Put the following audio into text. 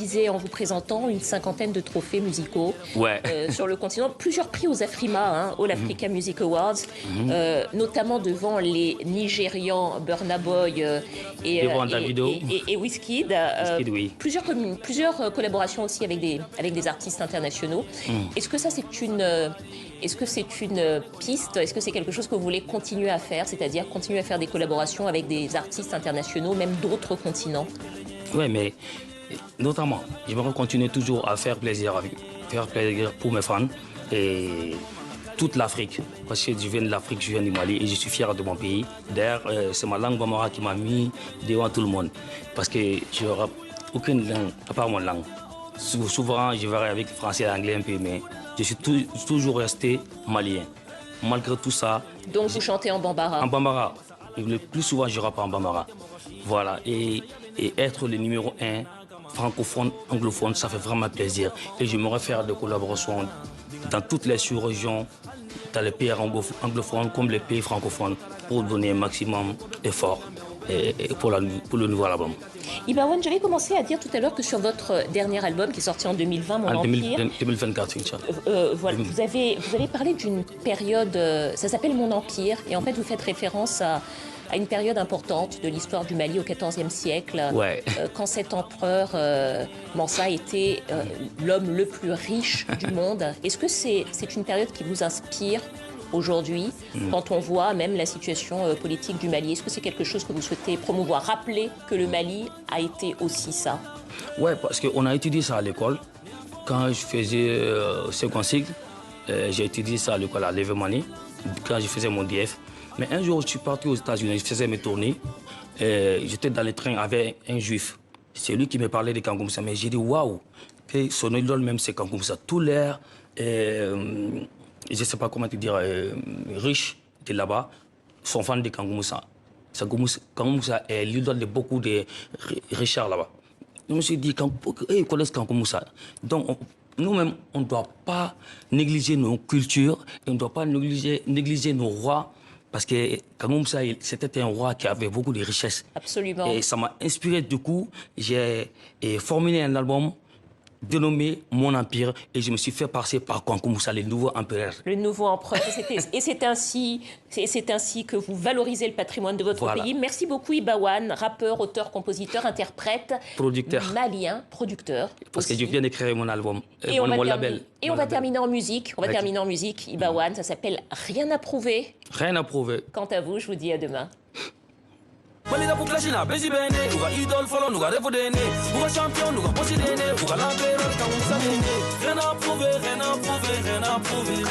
Disais en vous présentant une cinquantaine de trophées musicaux sur le continent, plusieurs prix aux Afrima, All Africa Music Awards, notamment devant les Nigérians Burna Boy et Wizkid. Oui. Plusieurs collaborations aussi avec des artistes internationaux. Est-ce que ça c'est une piste, est-ce que c'est quelque chose que vous voulez continuer à faire, c'est-à-dire continuer à faire des collaborations avec des artistes internationaux, même d'autres continents? Oui, mais notamment, j'aimerais continuer toujours à faire plaisir pour mes fans et toute l'Afrique. Parce que je viens de l'Afrique, je viens du Mali et je suis fier de mon pays. D'ailleurs, c'est ma langue bambara qui m'a mis devant tout le monde. Parce que je n'aurai aucune langue, à part mon langue. Souvent, je verrai avec le français et l'anglais un peu, mais je suis toujours resté malien. Malgré tout ça... Donc vous chantez en bambara? En bambara. Le plus souvent, je rappe en bambara. Voilà. Et être le numéro 1 francophone, anglophone, ça fait vraiment plaisir. Et j'aimerais faire des collaborations dans toutes les sous-régions, dans les pays anglophones comme les pays francophones, pour donner un maximum d'efforts pour le nouveau album. Ibawan, j'avais commencé à dire tout à l'heure que sur votre dernier album qui est sorti en 2020, Mon Empire... 2024, voilà, vous avez parlé d'une période, ça s'appelle Mon Empire, et en fait vous faites référence à une période importante de l'histoire du Mali au XIVe siècle, quand cet empereur Mansa était l'homme le plus riche du monde. Est-ce que c'est une période qui vous inspire aujourd'hui, quand on voit même la situation politique du Mali? Est-ce que c'est quelque chose que vous souhaitez promouvoir, rappeler que le Mali a été aussi ça? Oui, parce qu'on a étudié ça à l'école. Quand je faisais second cycle, j'ai étudié ça à l'école à Levemani, quand je faisais mon DF. Mais un jour, je suis parti aux États-Unis, je faisais mes tournées. J'étais dans le train avec un juif. C'est lui qui me parlait de Kangoumoussa. Mais j'ai dit, waouh, son idole même, c'est Kangoumoussa. Tout l'air, je ne sais pas comment te dire, riche de là-bas, sont fans de Kangoumoussa. Kangoumoussa est l'idole de beaucoup de richards là-bas. Je me suis dit, ils connaissent Kangoumoussa. Donc, nous-mêmes, on ne doit pas négliger nos cultures, et on ne doit pas négliger nos rois. Parce que Kangoumoussa, c'était un roi qui avait beaucoup de richesses. Absolument. Et ça m'a inspiré. Du coup, j'ai formulé un album dénommé Mon Empire. Et je me suis fait passer par Kangoumoussa, le nouveau empereur. Le nouveau empereur. Et c'est ainsi que vous valorisez le patrimoine de votre pays. Merci beaucoup Ibawan, rappeur, auteur, compositeur, interprète. Producteur. Malien, producteur. Parce que je viens de créer mon album, et mon label. Et on va terminer en musique. Ibawan, ça s'appelle Rien à prouver. Rien à prouver. Quant à vous, je vous dis à demain. Malida pour clashina, bezi bene, uga idol follow, uga revo dene, uga champion, uga posi dene, uga l'empereur, quand vous savez, rien à prouver, rien à prouver, rien à prouver.